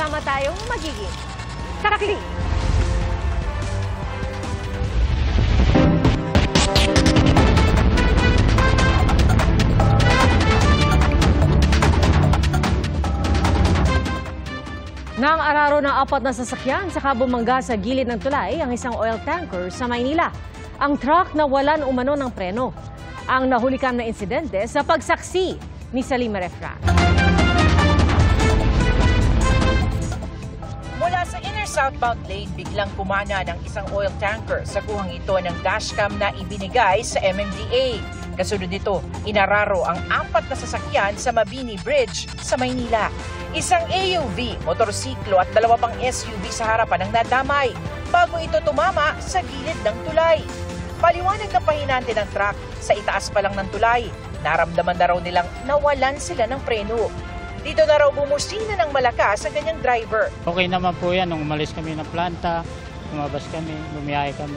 sama-sama tayong magiging saksi. Nang araro ng 4 na sasakyan sa bumangga sa gilid ng tulay ang isang oil tanker sa Maynila. Ang truck na walan umano ng preno. Ang nahulikam na insidente sa pagsaksi ni Salima Refran. Mula sa inner southbound lane, biglang kumana ng isang oil tanker sa kuhang ito ng dashcam na ibinigay sa MMDA. Kasunod nito, inararo ang 4 na sasakyan sa Mabini Bridge sa Maynila. Isang AUV, motorsiklo at 2 pang SUV sa harapan ang nadamay bago ito tumama sa gilid ng tulay. Paliwanag ng pahinante ng truck, sa itaas pa lang ng tulay, naramdaman na raw nilang nawalan sila ng preno. Dito na raw bumusina ng malakas ang kanyang driver. Okay naman po yan, nung umalis kami ng planta, lumabas kami, bumiyahe kami.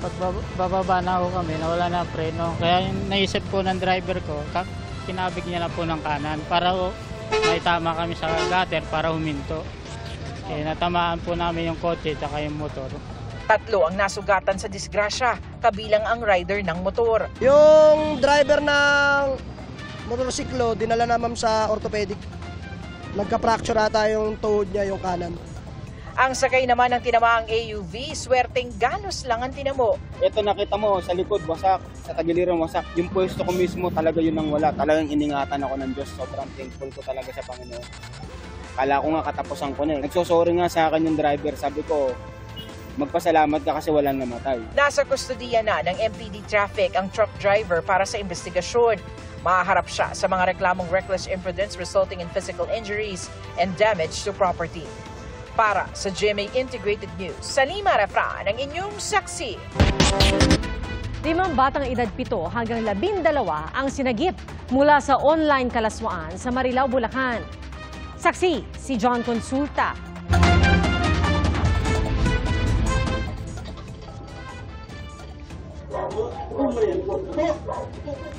Pag bababa na ako kami, nawala na preno. Kaya naisip po ng driver ko, kinabig niya na po ng kanan para may tama kami sa gutter para huminto. Natamaan po namin yung kotse at yung motor. 3 ang nasugatan sa disgrasya, kabilang ang rider ng motor. Yung driver ng motorsiklo, dinala naman sa orthopedic. Nagka-fracture ata yung tuhod niya, yung kanan. Ang sakay naman ng tinamaang AUV, swerteng ganos lang ang tinamo. Ito nakita mo, sa likod wasak, sa tagiliran wasak. Yung pwesto ko mismo talaga yun ang wala. Talagang iningatan ako ng Diyos. Sobrang thankful ko talaga sa Panginoon. Kala ko nga katapusan ko na eh. Nagsosorry nga sa akin yung driver. Sabi ko, magpasalamat ka kasi walang namatay. Nasa kustodiya na ng MPD Traffic ang truck driver para sa investigasyon. Mahaharap siya sa mga reklamong reckless imprudence resulting in physical injuries and damage to property. Para sa GMA Integrated News, Salima Refran, ang inyong saksi. 5 batang edad 7 hanggang 12 ang sinagip mula sa online kalaswaan sa Marilao, Bulacan. Saksi si John Consulta.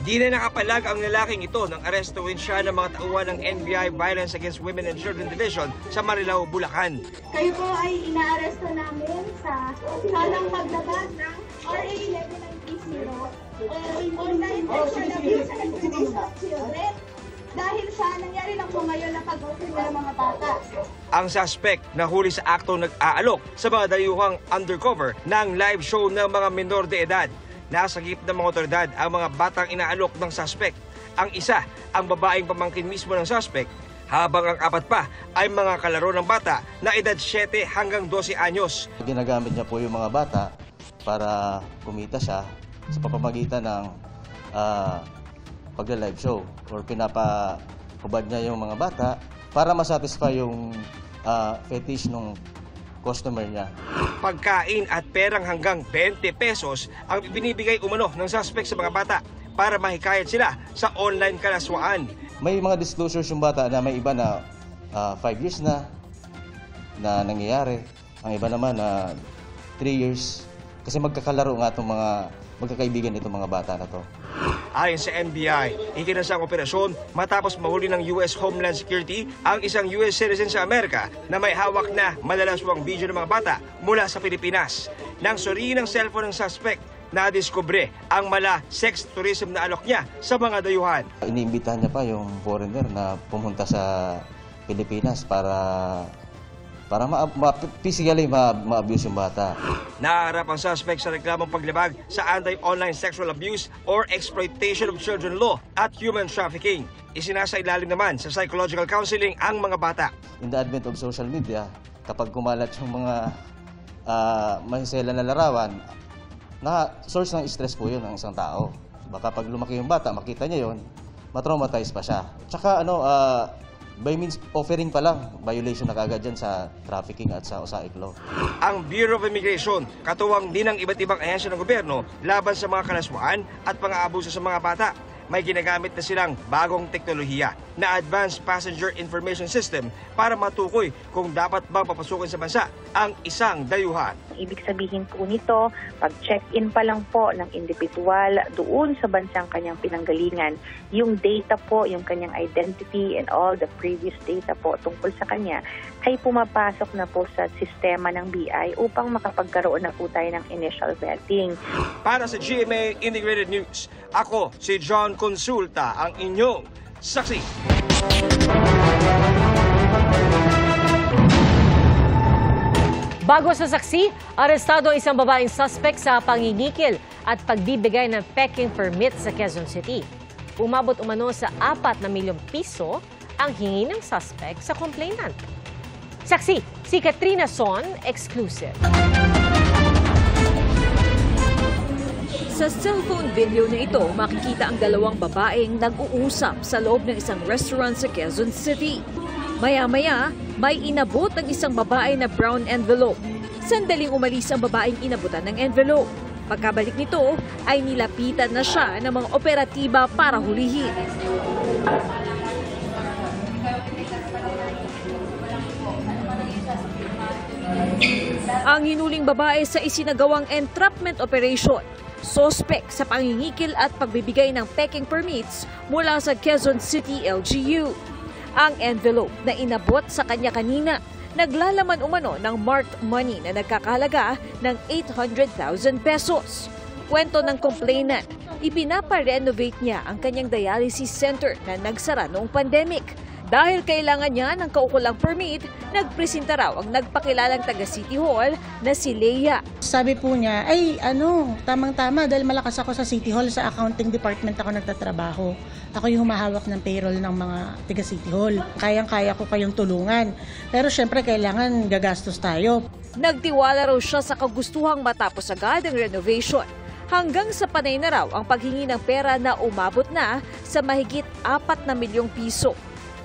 Di na nakapalag ang lalaking ito nang arestuhin siya ng mga tauhan ng NBI Violence Against Women and Children Division sa Marilao, Bulacan. Kayo po ay inaaresto namin sa salang paglabag ng RA 11930 online sexual abuse and abuse of children dahil sa nangyari lang po ngayon na pag-usig ng mga bata. Ang suspect nahuli sa aktong nag-aalok sa mga dayuhang undercover ng live show ng mga minor de edad. Nasagip ng mga otoridad ang mga batang inaalok ng suspect. Ang isa, ang babaeng pamangkin mismo ng suspect, habang ang 4 pa ay mga kalaro ng bata na edad 7 hanggang 12 anyos. Ginagamit niya po yung mga bata para kumita siya sa pamamagitan ng pagla-live show or pinapahubad niya yung mga bata para masatisfy yung fetish ng customer niya. Pagkain at perang hanggang 20 pesos ang binibigay umano ng suspect sa mga bata para mahikayat sila sa online kalaswaan. May mga disclosures yung bata na may iba na 5 years na nangyayari. Ang iba naman na 3 years. Kasi magkakalaro nga itong mga magkakaibigan itong mga bata na to. Ayon sa NBI, ikinasang operasyon matapos mahuli ng US Homeland Security ang isang US citizen sa Amerika na may hawak na malalaswang video ng mga bata mula sa Pilipinas. Nang suriin ng cellphone ng suspect, nadiskubre ang mala sex tourism na alok niya sa mga dayuhan. Iniimbitahan niya pa yung foreigner na pumunta sa Pilipinas para physically ma-abuse yung bata. Naharap ang suspect sa reklamong paglabag sa Anti-Online Sexual Abuse or Exploitation of Children Law at Human Trafficking. Isinasailalim naman sa psychological counseling ang mga bata. In the advent of social media, kapag kumalat yung mga mahisela na larawan, source ng stress po yun ng isang tao. Baka pag lumaki yung bata, makita niya yun, matraumatize pa siya. Tsaka by means offering pa lang, violation na kagad dyan sa trafficking at sa OSAIC law. Ang Bureau of Immigration, katuwang din ng iba't ibang ahensya ng gobyerno laban sa mga kalaswaan at pang-aabuso sa mga bata. May ginagamit na silang bagong teknolohiya na Advanced Passenger Information System para matukoy kung dapat bang papasukin sa bansa ang isang dayuhan. Ibig sabihin po nito, pag check-in pa lang po ng individual doon sa bansang kanyang pinanggalingan, yung data po, yung kanyang identity and all the previous data po tungkol sa kanya ay pumapasok na po sa sistema ng BI upang makapagkaroon na po tayo ng initial vetting. Para sa GMA Integrated News, ako si John Consulta, ang inyong saksi. Bago sa saksi, arestado ang isang babaeng suspect sa pangingikil at pagbibigay ng peking permit sa Quezon City. Umabot umano sa 4 na milyong piso ang hingi ng suspect sa complainant. Saksi, si Katrina Son, exclusive. Sa cellphone video na ito, makikita ang dalawang babaeng nag-uusap sa loob ng isang restaurant sa Quezon City. Maya-maya, may inabot ang isang babae na brown envelope. Sandaling umalis ang babaeng inabutan ng envelope. Pagkabalik nito, ay nilapitan na siya ng mga operatiba para hulihin. Ang hinuling babae sa isinagawang entrapment operation, sospek sa pangingikil at pagbibigay ng peking permits mula sa Quezon City LGU. Ang envelope na inabot sa kanya kanina, naglalaman umano ng marked money na nagkakahalaga ng 800,000 pesos. Kwento ng complainant, ipinapa-renovate niya ang kanyang dialysis center na nagsara noong pandemic. Dahil kailangan niya ng kaukulang permit, nagpresenta raw ang nagpakilalang taga City Hall na si Leia. Sabi po niya, ay tamang-tama dahil malakas ako sa City Hall, sa accounting department ako nagtatrabaho. Ako yung humahawak ng payroll ng mga taga City Hall. Kayang-kaya ko kayong tulungan. Pero syempre kailangan gagastos tayo. Nagtiwala raw siya sa kagustuhang matapos agad ang renovation. Hanggang sa panay na raw ang paghingi ng pera na umabot na sa mahigit 4 na milyong piso.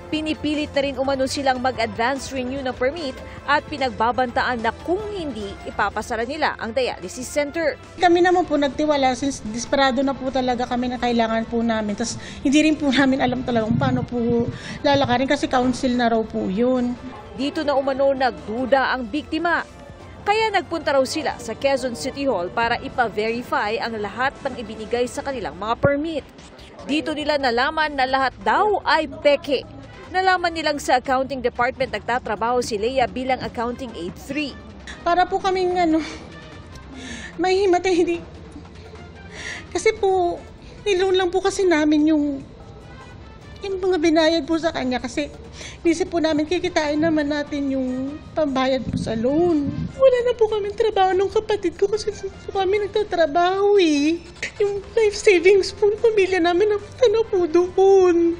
Pinipilit na rin umano silang mag-advance renew ng permit at pinagbabantaan na kung hindi, ipapasara nila ang dialysis center. Kami naman po nagtiwala since desperado na po talaga kami na kailangan po namin. Tapos hindi rin po namin alam talaga kung paano po lalakarin kasi council na raw po yun. Dito na umano nagduda ang biktima. Kaya nagpunta raw sila sa Quezon City Hall para ipa-verify ang lahat ng ibinigay sa kanilang mga permit. Dito nila nalaman na lahat daw ay peke. Nalaman nilang sa accounting department nagtatrabaho si Leia bilang accounting aide 3. Para po kaming may himatay hindi. Kasi po, niloan lang po kasi namin yung mga binayad po sa kanya kasi inisip po namin kikitain naman natin yung pambayad po sa loan. Wala na po kami trabaho ng kapatid ko kasi kami nagtatrabaho eh. Yung life savings po ng pamilya namin napunta na po doon.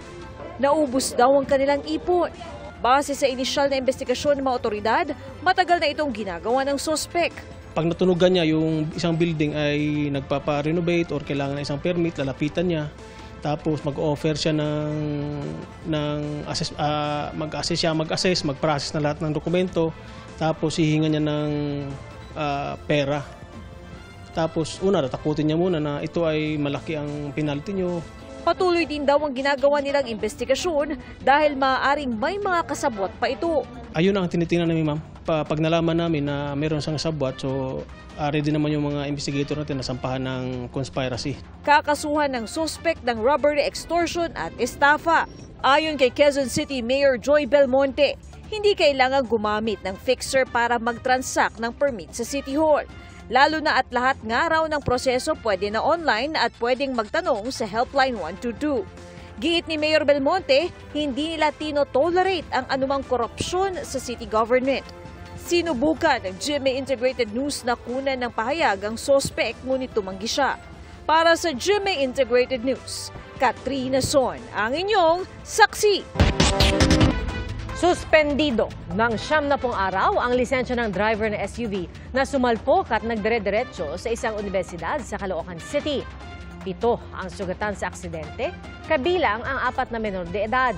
Naubos daw ang kanilang ipon. Base sa inisyal na investigasyon ng mga otoridad, matagal na itong ginagawa ng sospek. Pag natunugan niya yung isang building ay nagpapa-renovate or kailangan na isang permit, lalapitan niya. Tapos mag-offer siya mag-assess, mag-process na lahat ng dokumento. Tapos hihinga niya ng pera. Tapos tatakutin niya muna na ito ay malaki ang penalty niyo. Patuloy din daw ang ginagawa nilang investigasyon dahil maaaring may mga kasabwat pa ito. Ayun ang tinitingnan namin, ma'am. Pag nalaman namin na meron siyang sabwat, so ready naman yung mga investigator natin na sampahan ng conspiracy. Kakasuhan ng suspect ng robbery, extortion at estafa. Ayon kay Quezon City Mayor Joy Belmonte, hindi kailangan gumamit ng fixer para mag-transact ng permit sa City Hall. Lalo na at lahat nga raw ng proseso pwede na online at pwedeng magtanong sa Helpline 122. Giit ni Mayor Belmonte, hindi nila tino-tolerate ang anumang korupsyon sa city government. Sinubukan ng GMA Integrated News na kunan ng pahayag ang sospek ngunit tumanggi siya. Para sa GMA Integrated News, Katrina Son, ang inyong saksi. Suspendido ng 70 araw ang lisensya ng driver na SUV na sumalpok at nagdire-diretso sa isang universidad sa Caloocan City. 7 ang sugatan sa aksidente, kabilang ang 4 na menor de edad.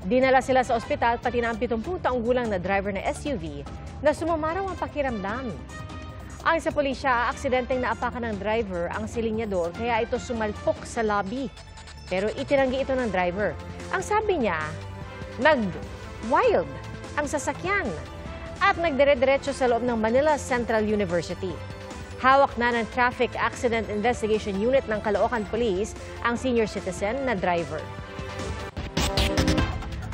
Dinala sila sa ospital pati na ang 70 taong gulang na driver na SUV na sumamaraw ang pakiramdam. Ayon sa pulisya, aksidenteng naapakan ng driver ang silinyador kaya ito sumalpok sa lobby. Pero itinanggi ito ng driver. Ang sabi niya, wild ang sasakyan. at nagdire-diretso sa loob ng Manila Central University. Hawak na ng Traffic Accident Investigation Unit ng Caloocan Police ang senior citizen na driver.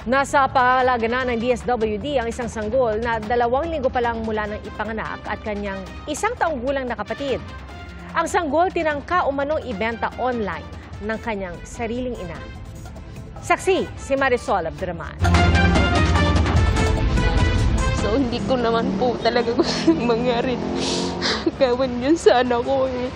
Nasa pangalaga na ng DSWD ang isang sanggol na 2 linggo pa lang mula ng ipanganak at kanyang 1 taong gulang na kapatid. Ang sanggol tinangka umanong ibenta online ng kanyang sariling ina. Saksi si Marisol Abduraman. So hindi ko naman po talaga gusto mangyari. Gawin yun sa anak ko eh.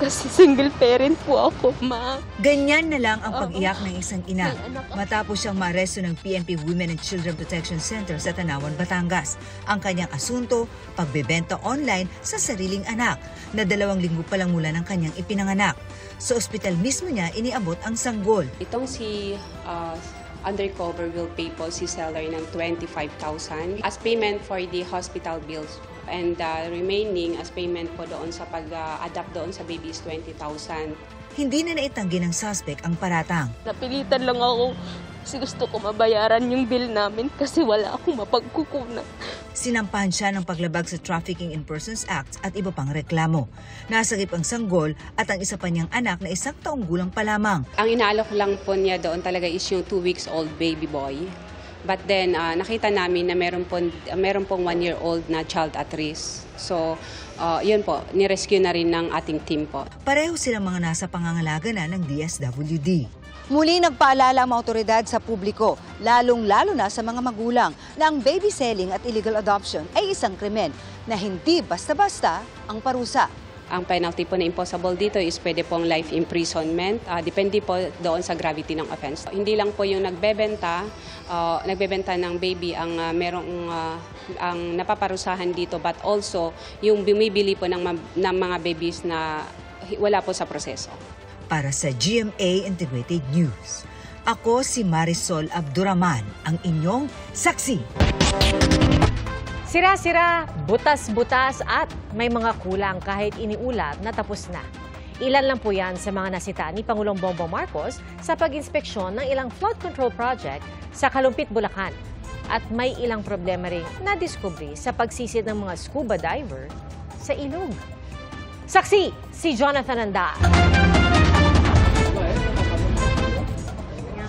Kasi single parent po ako, ma. Ganyan na lang ang pag-iyak ng isang ina matapos siyang maaresto ng PNP Women and Children Protection Center sa Tanawan, Batangas. Ang kanyang asunto, pagbebenta online sa sariling anak na 2 linggo pa lang mula ng kanyang ipinanganak. Sa ospital mismo niya iniabot ang sanggol. Itong si undercover will pay po si seller ng 25,000 as payment for the hospital bills. And remaining as payment po doon sa pag-adapt doon sa baby is 20,000. Hindi na naitanggi ng suspect ang paratang. Napilitan lang ako kasi gusto ko mabayaran yung bill namin kasi wala akong mapagkukunan. Sinampahan siya ng paglabag sa Trafficking in Persons Act at iba pang reklamo. Nasagip ang sanggol at ang isa pa niyang anak na 1 taong gulang pa lamang. Ang inaalok lang po niya doon talaga is yung 2 weeks old baby boy. But then, nakita namin na meron pong 1-year-old na child at risk. So, yun po, nirescue na rin ng ating team po. Pareho silang mga nasa pangangalaga na ng DSWD. Muli nagpaalala ang otoridad sa publiko, lalong-lalo na sa mga magulang, na ang baby selling at illegal adoption ay isang krimen na hindi basta-basta ang parusa. Ang penalty po na impossible dito is pwede pong life imprisonment. Depende po doon sa gravity ng offense. Hindi lang po yung nagbebenta ng baby ang ang napaparusahan dito, but also yung bumibili po ng mga babies na wala po sa proseso. Para sa GMA Integrated News, ako si Marisol Abduraman, ang inyong saksi. Sira-sira, butas-butas at may mga kulang kahit iniulat na tapos na. Ilan lang po yan sa mga nasita ni Pangulong Bongbong Marcos sa pag-inspeksyon ng ilang flood control project sa Kalumpit, Bulacan. At may ilang problema rin na-discovery sa pagsisid ng mga scuba diver sa ilog. Saksi, si Jonathan Anda.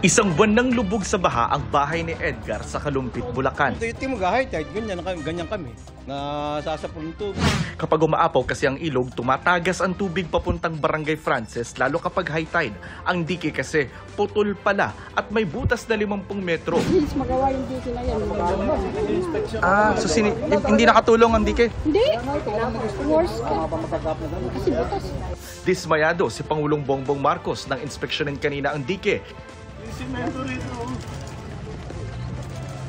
Isang buwan nang lubog sa baha ang bahay ni Edgar sa Kalumpit, Bulacan. Ito yung mag-high tide, ganyan kami, nasasapon ng tubig. Kapag umaapaw kasi ang ilog, tumatagas ang tubig papuntang Barangay Frances, lalo kapag high tide. Ang dike kasi putol pala at may butas na 50 metro. Magawa yung dike na yan. So hindi nakatulong ang dike? Hindi. Worse ka. Kasi butas. Dismayado si Pangulong Bongbong Marcos nang inspeksyonin kanina ang dike. Simento rito.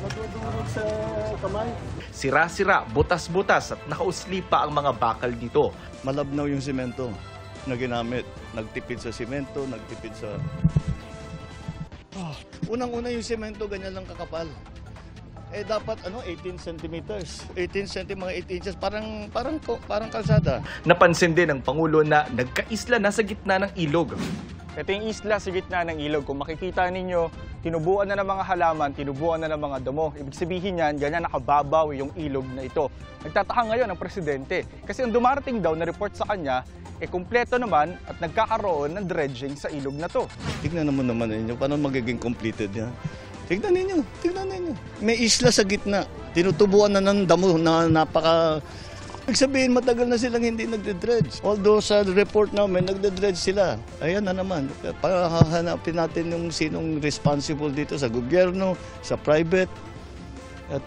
Matutulog sa kamay. Sira-sira, butas-butas at nakausli pa ang mga bakal dito. Malabnaw yung simento na ginamit. Nagtipid sa simento, nagtipid sa... Unang-una yung simento, ganyan lang kakapal. Dapat 18 centimeters. 18 cm, mga 8 inches, parang kalsada. Napansin din ng Pangulo na nagkaisla na sa gitna ng ilog. Ito yung isla sa gitna ng ilog. Kung makikita ninyo, tinubuan na ng mga halaman, tinubuan na ng mga damo. Ibig sabihin yan, ganyan nakababaw yung ilog na ito. Nagtataka ngayon ang presidente kasi ang dumarating daw na report sa kanya, kumpleto naman at nagkakaroon ng dredging sa ilog na to. Tignan naman ninyo, paano magiging completed yan? Tignan ninyo. May isla sa gitna. Tinutubuan na ng damo na napaka... Ibig sabihin, matagal na silang hindi nagde-dredge. Although sa report namin, nagde-dredge sila. Ayan na naman. Hahanapin natin yung sinong responsible dito sa gobyerno, sa private. At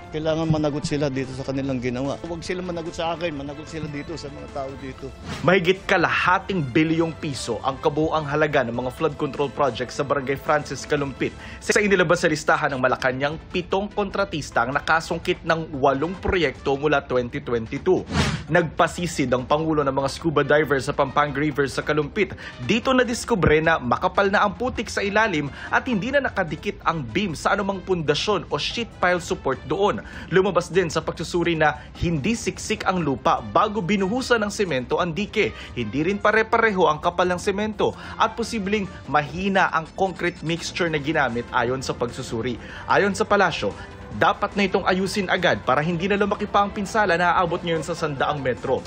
kailangan managot sila dito sa kanilang ginawa. Huwag sila managot sa akin, managot sila dito sa mga tao dito. Mahigit kalahating bilyong piso ang kabuuang halaga ng mga flood control projects sa Barangay Frances, Kalumpit. Sa inilabas sa listahan ng Malacanang, 7 kontratista ang nakasungkit ng 8 proyekto mula 2022. Nagpasisid ang Pangulo ng mga scuba divers sa Pampanga River sa Kalumpit. Dito na-discover na makapal na ang putik sa ilalim at hindi na nakadikit ang beam sa anumang pundasyon o sheet pile support doon. Lumabas din sa pagsusuri na hindi siksik ang lupa bago binuhusan ng semento ang dike. Hindi rin pare-pareho ang kapal ng semento at posibleng mahina ang concrete mixture na ginamit ayon sa pagsusuri. Ayon sa palasyo, Dapat na itong ayusin agad para hindi na lumaki pa ang pinsala na aabot ngayon sa 100 metro.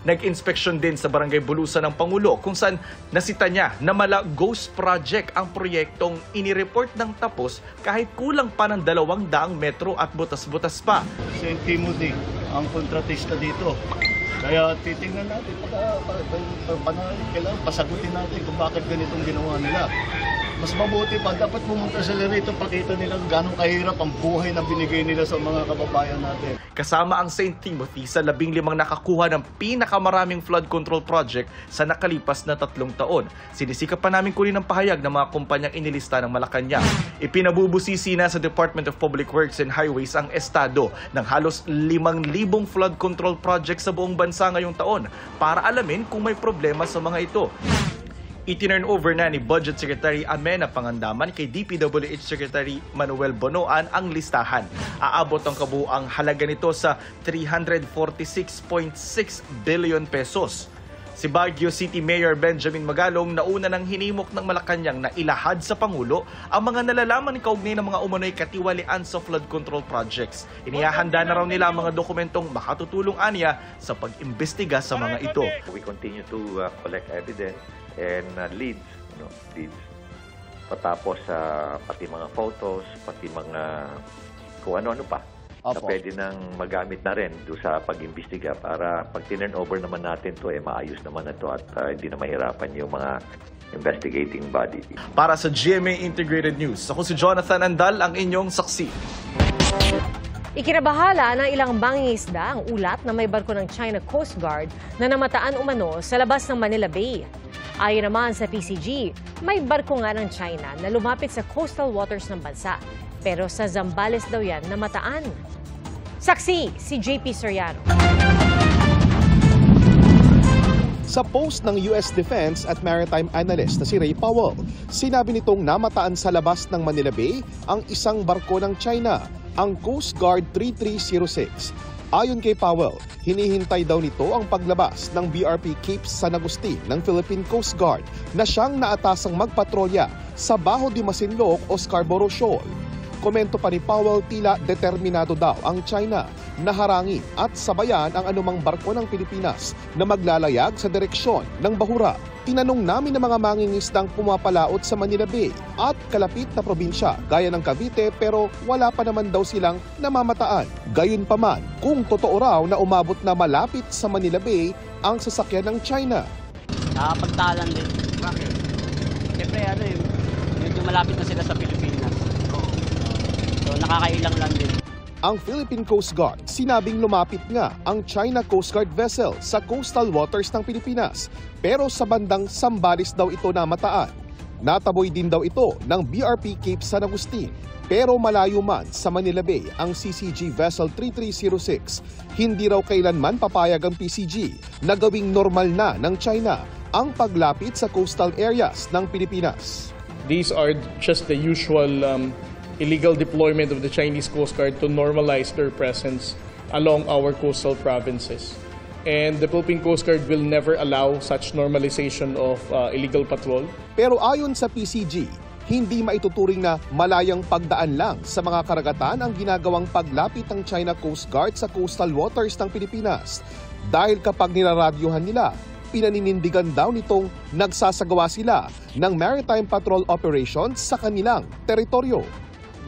Nag-inspeksyon din sa Barangay Bulusan ng Pangulo kung saan nasita niya na mala ghost project ang proyektong inireport ng tapos kahit kulang pa ng 200 metro at butas-butas pa. St. Timothy ang kontratista dito. Kaya titingnan natin, kailangan pasagutin natin kung bakit ganitong ginawa nila. Mas mabuti pa, dapat pumunta sila rito, pakita nila gano'ng kahirap ang buhay na binigay nila sa mga kababayan natin. Kasama ang St. Timothy sa 15 nakakuha ng pinakamaraming flood control project sa nakalipas na 3 taon. Sinisikap pa namin kunin ang pahayag ng mga kumpanyang inilista ng Malacanang. Ipinabubusisi na sa Department of Public Works and Highways ang estado ng halos 5,000 flood control project sa buong bansa ngayong taon para alamin kung may problema sa mga ito. Itinurn over na ni Budget Secretary Amena Pangandaman kay DPWH Secretary Manuel Bonoan ang listahan. Aabot ang kabuuang halaga nito sa 346.6 billion pesos. Si Baguio City Mayor Benjamin Magalong nauna ng hinimok ng Malacanang na ilahad sa Pangulo ang mga nalalaman kaugnay ng mga umano'y katiwalian sa flood control projects. Inihahanda na raw nila ang mga dokumentong makatutulong aniya sa pag-imbestiga sa mga ito. We continue to collect evidence and leads. Patapos pati mga photos, pati mga kung ano-ano pa. Na pwede nang magamit na rin doon sa pag-imbestiga para pag tinurn over naman natin to maayos naman na to at hindi na mahirapan yung mga investigating body. Para sa GMA Integrated News, ako si Jonathan Andal, ang inyong saksi. Ikinabahala ng ilang mangingisda ang ulat na may barko ng China Coast Guard na namataan umano sa labas ng Manila Bay. Ayon naman sa PCG, may barko nga ng China na lumapit sa coastal waters ng bansa. Pero sa Zambales daw yan namataan. Saksi, si JP Soriano. Sa post ng US Defense at Maritime Analyst na si Ray Powell, sinabi nitong namataan sa labas ng Manila Bay ang isang barko ng China, ang Coast Guard 3306. Ayon kay Powell, hinihintay daw nito ang paglabas ng BRP Cape San Agustin ng Philippine Coast Guard na siyang naatasang magpatrolya sa Bajo de Masinloc o Scarborough Shoal. Komento pa ni Powell, tila determinado daw ang China na harangin at sabayan ang anumang barko ng Pilipinas na maglalayag sa direksyon ng bahura. Tinanong namin ng mga mangingisdang pumapalaot sa Manila Bay at kalapit na probinsya gaya ng Cavite pero wala pa naman daw silang namamataan. Gayunpaman, kung totoo raw na umabot na malapit sa Manila Bay ang sasakyan ng China. Nakapagtalan din. Bakit? Siyempre medyo malapit na sila sa Pilipinas. So nakakailang lang din. Ang Philippine Coast Guard sinabing lumapit nga ang China Coast Guard vessel sa coastal waters ng Pilipinas pero sa bandang Zambales daw ito namataan. Nataboy din daw ito ng BRP Cape San Agustin pero malayo man sa Manila Bay ang CCG Vessel 3306. Hindi raw kailanman papayag ang PCG na gawing normal na ng China ang paglapit sa coastal areas ng Pilipinas. These are just the usual illegal deployment of the Chinese Coast Guard to normalize their presence along our coastal provinces. And the Philippine Coast Guard will never allow such normalization of illegal patrol. Pero ayon sa PCG, hindi maituturing na malayang pagdaan lang sa mga karagatan ang ginagawang paglapit ng China Coast Guard sa coastal waters ng Pilipinas. Dahil kapag niraradyohan nila, pinaninindigan daw nitong nagsasagawa sila ng maritime patrol operations sa kanilang teritoryo.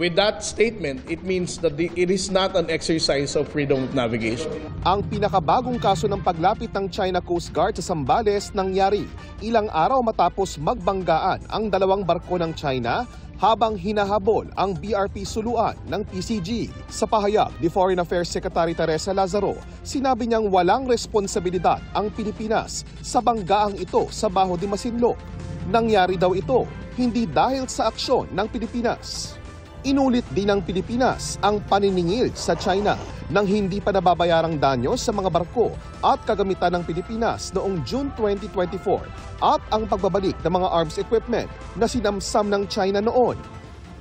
With that statement, it means that it is not an exercise of freedom of navigation. Ang pinakabagong kaso ng paglapit ng China Coast Guard sa Zambales nangyari ilang araw matapos magbanggaan ang dalawang barko ng China habang hinahabol ang BRP Suluan ng PCG. Sa pahayag ni Foreign Affairs Secretary Teresa Lazaro, sinabi niyang walang responsibilidad ang Pilipinas sa banggaang ito sa Bajo de Masinloc. Nangyari daw ito hindi dahil sa aksyon ng Pilipinas. Inulit din ng Pilipinas ang paniningil sa China nang hindi pa nababayarang danyo sa mga barko at kagamitan ng Pilipinas noong June 2024 at ang pagbabalik ng mga arms equipment na sinamsam ng China noon.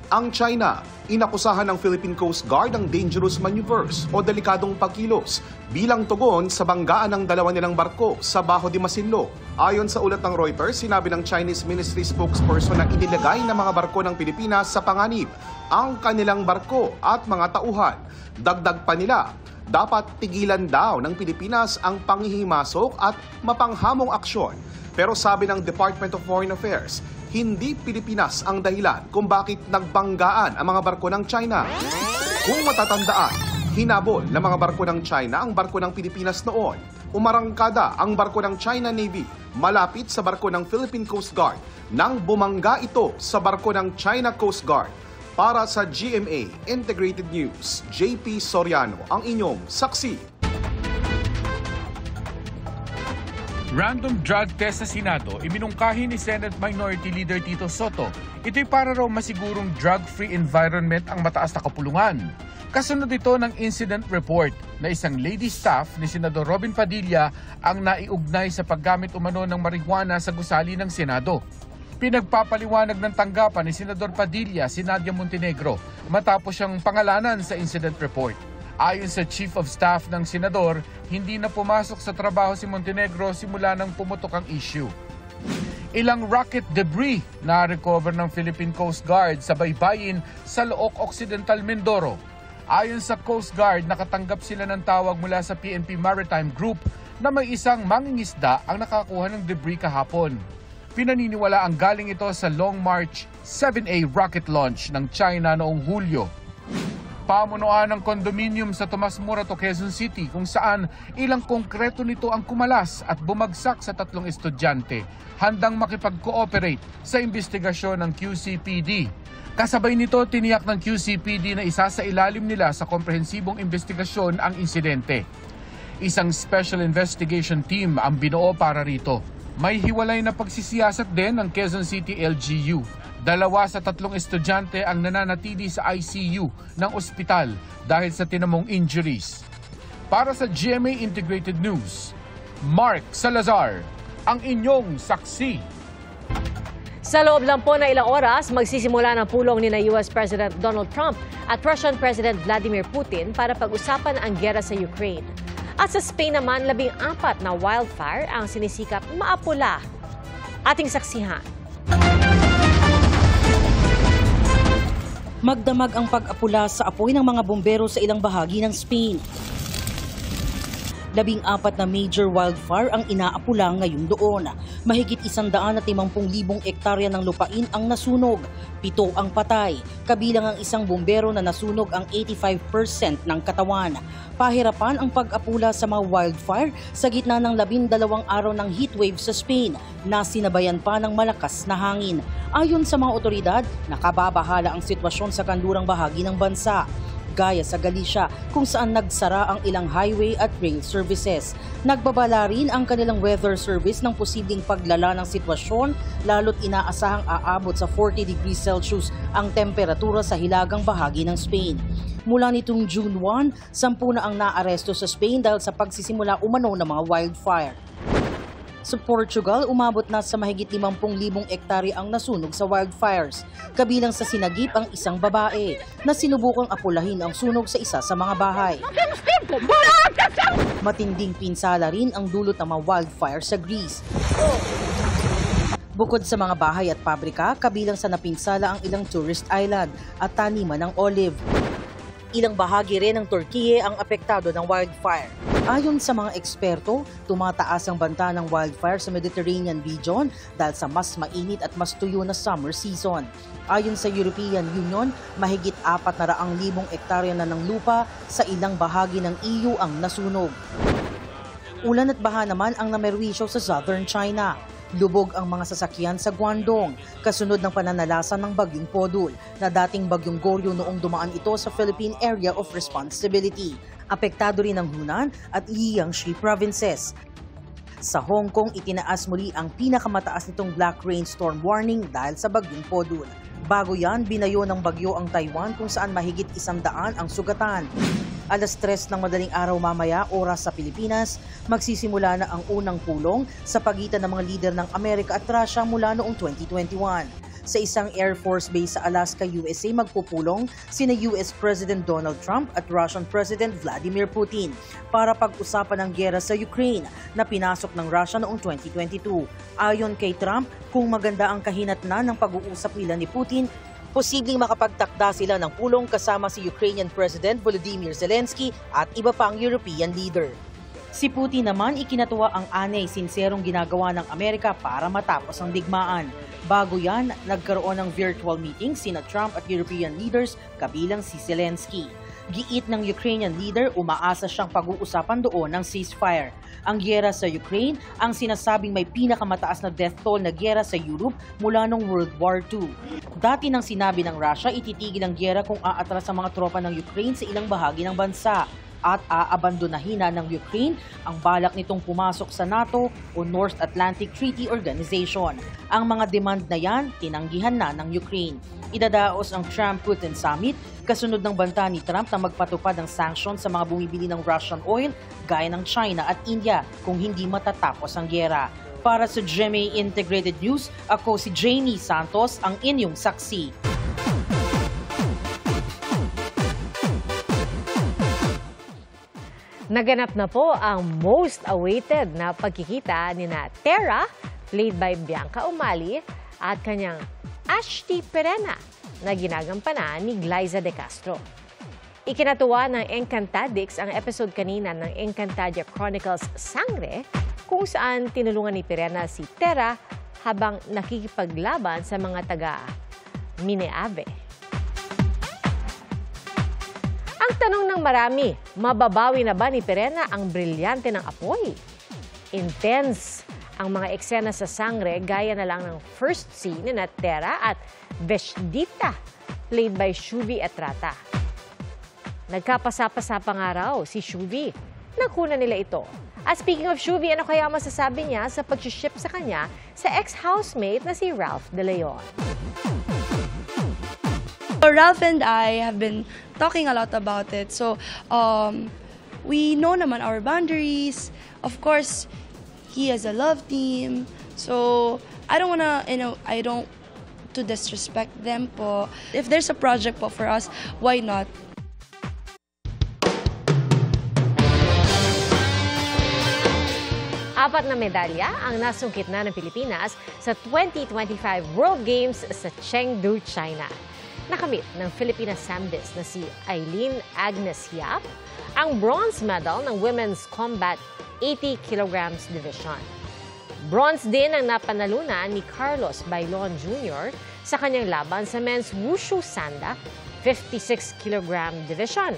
Ang China, inakusahan ng Philippine Coast Guard ang dangerous maneuvers o delikadong pagkilos bilang tugon sa banggaan ng dalawa nilang barko sa Bajo de Masinloc. Ayon sa ulat ng Reuters, sinabi ng Chinese Ministry spokesperson na inilagay ng mga barko ng Pilipinas sa panganib ang kanilang barko at mga tauhan. Dagdag pa nila, dapat tigilan daw ng Pilipinas ang panghihimasok at mapanghamong aksyon. Pero sabi ng Department of Foreign Affairs, hindi Pilipinas ang dahilan kung bakit nagbanggaan ang mga barko ng China. Kung matatandaan, hinabol ng mga barko ng China ang barko ng Pilipinas noon. Umarangkada ang barko ng China Navy malapit sa barko ng Philippine Coast Guard nang bumangga ito sa barko ng China Coast Guard. Para sa GMA Integrated News, JP Soriano ang inyong saksi. Random drug test sa Senado, iminungkahi ni Senate Minority Leader Tito Soto. Ito'y para raw masigurong drug-free environment ang mataas na kapulungan. Kasunod ito ng incident report na isang lady staff ni Senador Robin Padilla ang naiugnay sa paggamit umano ng marijuana sa gusali ng Senado. Pinagpapaliwanag ng tanggapan ni Senador Padilla si Nadia Montenegro matapos siyang pangalanan sa incident report. Ayon sa Chief of Staff ng Senador, hindi na pumasok sa trabaho si Montenegro simula nang pumutok ang issue. Ilang rocket debris na recover ng Philippine Coast Guard sa baybayin sa Looc Occidental, Mindoro. Ayon sa Coast Guard, nakatanggap sila ng tawag mula sa PNP Maritime Group na may isang mangingisda ang nakakuha ng debris kahapon. Pinaniniwala ang galing ito sa Long March 7A rocket launch ng China noong Hulyo. Pamunuan ng kondominium sa Tomas Morato, Quezon City kung saan ilang konkreto nito ang kumalas at bumagsak sa 3 estudyante, handang makipag-cooperate sa investigasyon ng QCPD. Kasabay nito, tiniyak ng QCPD na isa sa ilalim nila sa komprehensibong investigasyon ang insidente. Isang special investigation team ang binuo para rito. May hiwalay na pagsisiyasat din ng Quezon City LGU. 2 sa 3 estudyante ang nananatili sa ICU ng ospital dahil sa tinamong injuries. Para sa GMA Integrated News, Mark Salazar, ang inyong saksi. Sa loob lang po na ilang oras, magsisimula ng pulong ni US President Donald Trump at Russian President Vladimir Putin para pag-usapan ang giyera sa Ukraine. At sa Spain naman, 14 na wildfire ang sinisikap maapula. Ating saksihan. Magdamag ang pag-apula sa apoy ng mga bumbero sa ilang bahagi ng Spain. 14 na major wildfire ang inaapula ngayon doon. Mahigit 150,000 hektarya ng lupain ang nasunog. 7 ang patay. Kabilang ang isang bumbero na nasunog ang 85% ng katawan. Pahirapan ang pag-apula sa mga wildfire sa gitna ng 12 araw ng heatwave sa Spain na sinabayan pa ng malakas na hangin. Ayon sa mga otoridad, nakababahala ang sitwasyon sa kanlurang bahagi ng bansa. Gaya sa Galicia kung saan nagsara ang ilang highway at rail services. Nagbabala rin ang kanilang weather service ng posibleng paglala ng sitwasyon lalo't inaasahang aabot sa 40 degrees Celsius ang temperatura sa hilagang bahagi ng Spain. Mula nitong June 1, 10 na ang naaresto sa Spain dahil sa pagsisimula umano ng mga wildfire. Sa Portugal, umabot na sa mahigit 50,000 hektarya ang nasunog sa wildfires. Kabilang sa sinagip ang isang babae na sinubukang apulahin ang sunog sa isa sa mga bahay. Matinding pinsala rin ang dulot ng mga wildfire sa Greece. Bukod sa mga bahay at pabrika, kabilang sa napinsala ang ilang tourist island at taniman ng olive. Ilang bahagi rin ng Turkiye ang apektado ng wildfire. Ayon sa mga eksperto, tumataas ang banta ng wildfire sa Mediterranean region dahil sa mas mainit at mas tuyo na summer season. Ayon sa European Union, mahigit 400,000 hektarya na ng lupa sa ilang bahagi ng EU ang nasunog. Ulan at baha naman ang namerwisyo sa southern China. Lubog ang mga sasakyan sa Guangdong, kasunod ng pananalasan ng Bagyong Podul na dating Bagyong Goryo noong dumaan ito sa Philippine Area of Responsibility. Apektado rin ang Hunan at Jiangxi provinces. Sa Hong Kong, itinaas muli ang pinakamataas nitong black rain storm warning dahil sa Bagyong Podul. Bago yan, binayo ng bagyo ang Taiwan kung saan mahigit 100 ang sugatan. 3:00 ng madaling araw mamaya, oras sa Pilipinas, magsisimula na ang unang pulong sa pagitan ng mga lider ng Amerika at Russia mula noong 2021. Sa isang Air Force Base sa Alaska, USA, magpupulong sina US President Donald Trump at Russian President Vladimir Putin para pag-usapan ang giyera sa Ukraine na pinasok ng Russia noong 2022. Ayon kay Trump, kung maganda ang kahinatnan ng pag-uusap nila ni Putin, posibleng makapagtakda sila ng pulong kasama si Ukrainian President Volodymyr Zelensky at iba pang European leader. Si Putin naman ikinatuwa ang anay sinserong ginagawa ng Amerika para matapos ang digmaan. Bago yan, nagkaroon ng virtual meeting sina Trump at European leaders kabilang si Zelensky. Giit ng Ukrainian leader, umaasa siyang pag-uusapan doon ng ceasefire. Ang giyera sa Ukraine, ang sinasabing may pinakamataas na death toll na giyera sa Europe mula noong World War II. Dati nang sinabi ng Russia, ititigil ang giyera kung aatras ang mga tropa ng Ukraine sa ilang bahagi ng bansa. At aabandonahin na ng Ukraine ang balak nitong pumasok sa NATO o North Atlantic Treaty Organization. Ang mga demand na yan, tinanggihan na ng Ukraine. Idadaos ang Trump-Putin Summit, kasunod ng banta ni Trump na magpatupad ng sanctions sa mga bumibili ng Russian oil gaya ng China at India kung hindi matatapos ang giyera. Para sa GMA Integrated News, ako si Jamie Santos, ang inyong saksi. Naganap na po ang most awaited na pagkikita ni Tera, played by Bianca Umali, at kanyang Ashti Perena na ginagampanan ni Glyza De Castro. Ikinatuwa ng Encantadix ang episode kanina ng Encantadia Chronicles Sangre, kung saan tinulungan ni Perena si Tera habang nakikipaglaban sa mga taga Mineave. Ang tanong ng marami, mababawi na ba ni Perena ang brilyante ng apoy? Intense ang mga eksena sa Sangre, gaya na lang ng first scene ni Tera at Veshdita, played by Shuvi Etrata. Nagkapasa-pasa pa nga raw si Shuvi. Nakuna nila ito. At speaking of Shuvi, ano kaya masasabi niya sa pag-ship sa kanya sa ex-housemate na si Ralph De Leon? Ralph and I have been talking a lot about it. So, we know naman our boundaries. Of course, he has a love team. So, I don't wanna, I don't to disrespect them po. If there's a project po for us, why not? Apat na medalya ang nasungkit na ng Pilipinas sa 2025 World Games sa Chengdu, China. Nakamit ng Filipina Sambists na si Eileen Agnes Yap ang bronze medal ng Women's Combat 80 kilograms division. Bronze din ang napanalunan ni Carlos Bailon Jr. sa kanyang laban sa Men's Wushu Sanda 56 kilogram division.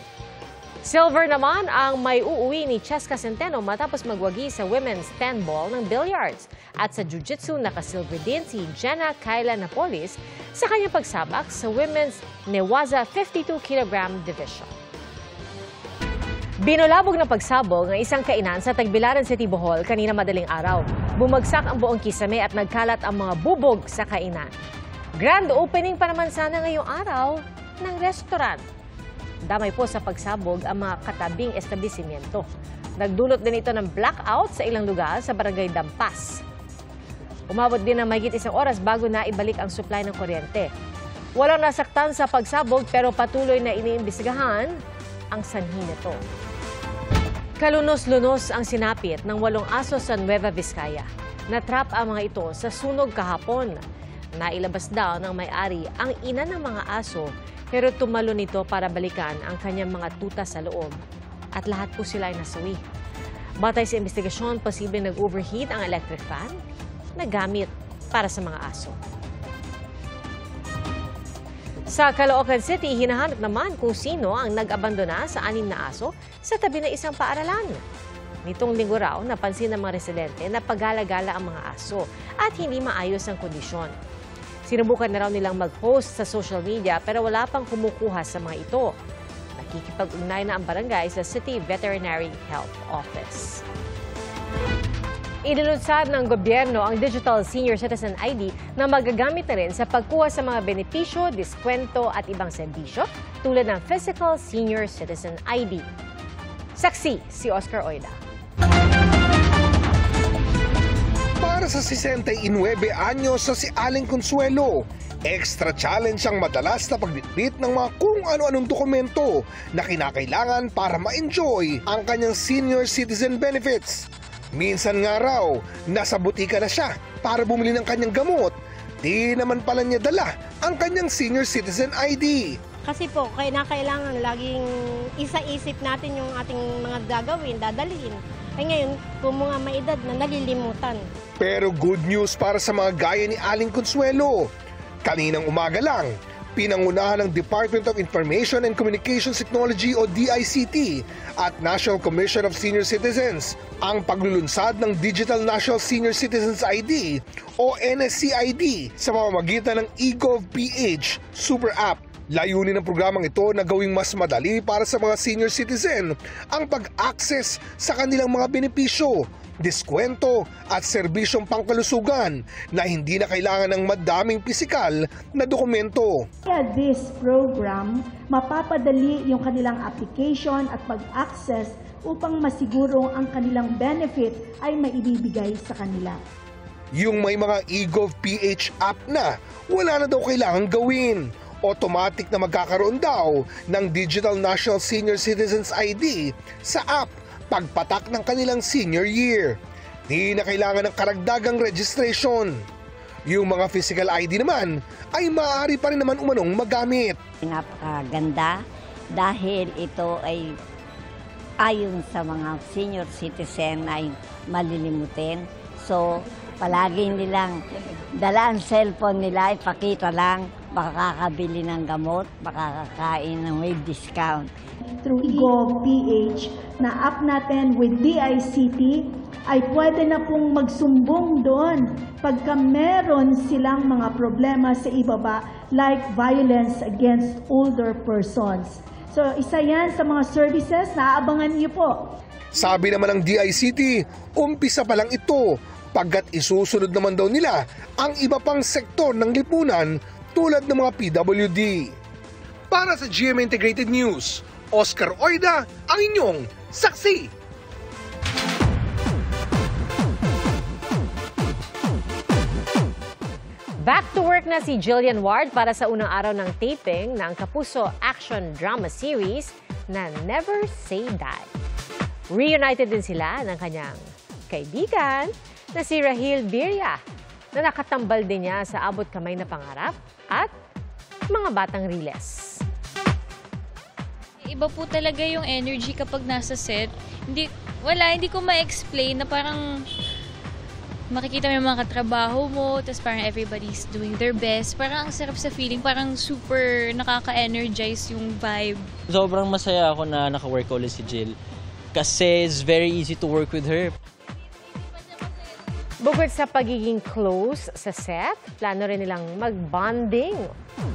Silver naman ang may uuwi ni Cheska Centeno matapos magwagi sa Women's 10 ball ng billiards. At sa Jiu-Jitsu, nakasilver din si Jenna Kayla Napolis sa kanyang pagsabak sa Women's Newaza 52 kilogram division. Binulabog na pagsabog ng isang kainan sa Tagbilaran City, Bohol kanina madaling araw. Bumagsak ang buong kisame at nagkalat ang mga bubog sa kainan. Grand opening pa naman sana ngayong araw ng restaurant. Damay po sa pagsabog ang mga katabing establisimento. Nagdulot din ito ng blackout sa ilang lugar sa Barangay Dampas. Umabot din ng mahigit 1 oras bago na ibalik ang supply ng kuryente. Walang nasaktan sa pagsabog pero patuloy na iniimbestigahan ang sanhi nito. Kalunos-lunos ang sinapit ng 8 aso sa Nueva Vizcaya. Natrap ang mga ito sa sunog kahapon. Nailabas daw ng may-ari ang ina ng mga aso pero tumalo nito para balikan ang kanyang mga tuta sa loob at lahat po sila ay nasawi. Batay sa investigasyon, posibleng nag-overheat ang electric fan na gamit para sa mga aso. Sa Caloocan City, hinahanap naman kung sino ang nag-abandona sa 6 na aso sa tabi ng isang paaralan. Nitong linggo raw, napansin ng mga residente na pagala-gala ang mga aso at hindi maayos ang kondisyon. Sinubukan na raw nilang mag-post sa social media pero wala pang kumukuha sa mga ito. Nakikipag-ugnay na ang barangay sa City Veterinary Health Office. Inilunsad ng gobyerno ang Digital Senior Citizen ID na magagamit na rin sa pagkuha sa mga benepisyo, diskwento at ibang serbisyo tulad ng Physical Senior Citizen ID. Saksi si Oscar Oida. Para sa 69 anyos sa si Aling Consuelo, Extra challenge ang madalas na pagbitbit ng mga kung ano-anong dokumento na kinakailangan para ma-enjoy ang kanyang senior citizen benefits. Minsan nga raw, nasa butika na siya para bumili ng kanyang gamot, di naman pala niya dala ang kanyang senior citizen ID. Kasi po, kailangan laging isa-isip natin yung ating mga gagawin, dadalhin. Ay ngayon, kung mga maedad na nalilimutan. Pero good news para sa mga gaya ni Aling Consuelo. Kaninang umaga lang, pinangunahan ng Department of Information and Communications Technology o DICT at National Commission of Senior Citizens ang paglulunsad ng Digital National Senior Citizens ID o NSCID sa pamamagitan ng eGov.ph Super App. Layunin ng programang ito na gawing mas madali para sa mga senior citizen ang pag-access sa kanilang mga benepisyo, diskwento at serbisyong pangkalusugan na hindi na kailangan ng madaming pisikal na dokumento. Kaya this program, mapapadali yung kanilang application at pag-access upang masigurong ang kanilang benefit ay maibibigay sa kanila. Yung may mga eGov.ph app na, wala na daw kailangang gawin. Automatic na magkakaroon daw ng Digital National Senior Citizens ID sa app pagpatak ng kanilang senior year. Di na kailangan ng karagdagang registration. Yung mga physical ID naman ay maaari pa rin naman umanong magamit. Napakaganda dahil ito ay ayon sa mga senior citizen ay malilimutin. So, palagi nilang dala ang cellphone nila, ipakita lang, makakabili ng gamot, makakakain ng with discount. Through eGov.ph na app natin with DICT ay pwede na pong magsumbong doon pagka meron silang mga problema sa ibaba like violence against older persons. So isa yan sa mga services na aabangan niyo po. Sabi naman ng DICT, umpisa pa lang ito pagkat isusunod naman daw nila ang iba pang sektor ng lipunan tulad ng mga PWD. Para sa GMA Integrated News, Oscar Oida, ang inyong saksi. Back to work na si Jillian Ward para sa unang araw ng taping ng Kapuso action drama series na Never Say Die. Reunited din sila ng kanyang kaibigan na si Rahil Birya na nakatambal din niya sa abot kamay na pangarap at mga batang riles. Iba po talaga yung energy kapag nasa set. Hindi ko ma-explain na parang makikita mo yung mga katrabaho mo, tapos parang everybody's doing their best. Parang ang sarap sa feeling, parang super nakaka-energize yung vibe. Sobrang masaya ako na naka-work ulit si Jill kasi it's very easy to work with her. Bukod sa pagiging close sa set, plano rin nilang mag-bonding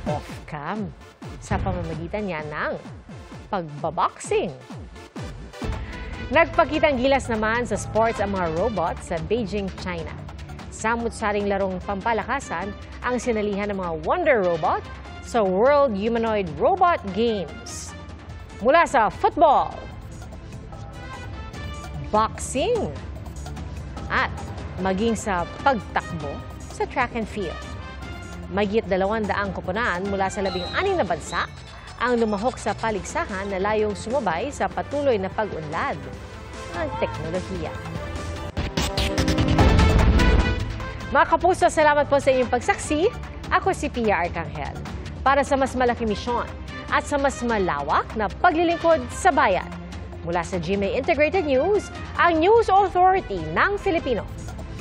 off-cam sa pamamagitan niya ng pagbaboxing. Nagpakitang gilas naman sa sports ang mga robots sa Beijing, China. Samut-saring larong pampalakasan ang sinalihan ng mga Wonder Robot sa World Humanoid Robot Games. Mula sa football, boxing, at maging sa pagtakbo sa track and field. Mahigit 200 koponan mula sa 16 na bansa ang lumahok sa paligsahan na layong sumabay sa patuloy na pag-unlad ng teknolohiya. Mga kapuso, salamat po sa inyong pagsaksi. Ako si Pia Arcangel. Para sa mas malaking misyon at sa mas malawak na paglilingkod sa bayan. Mula sa GMA Integrated News, ang News Authority ng Filipino.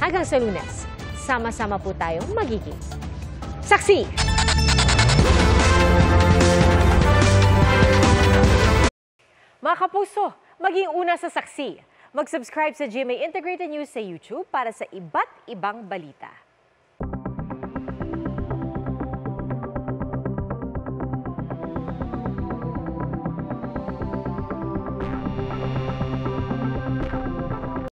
Hanggang sa Lunes, sama-sama po tayong magiging saksi! Mga kapuso, maging una sa saksi. Mag-subscribe sa GMA Integrated News sa YouTube para sa iba't ibang balita.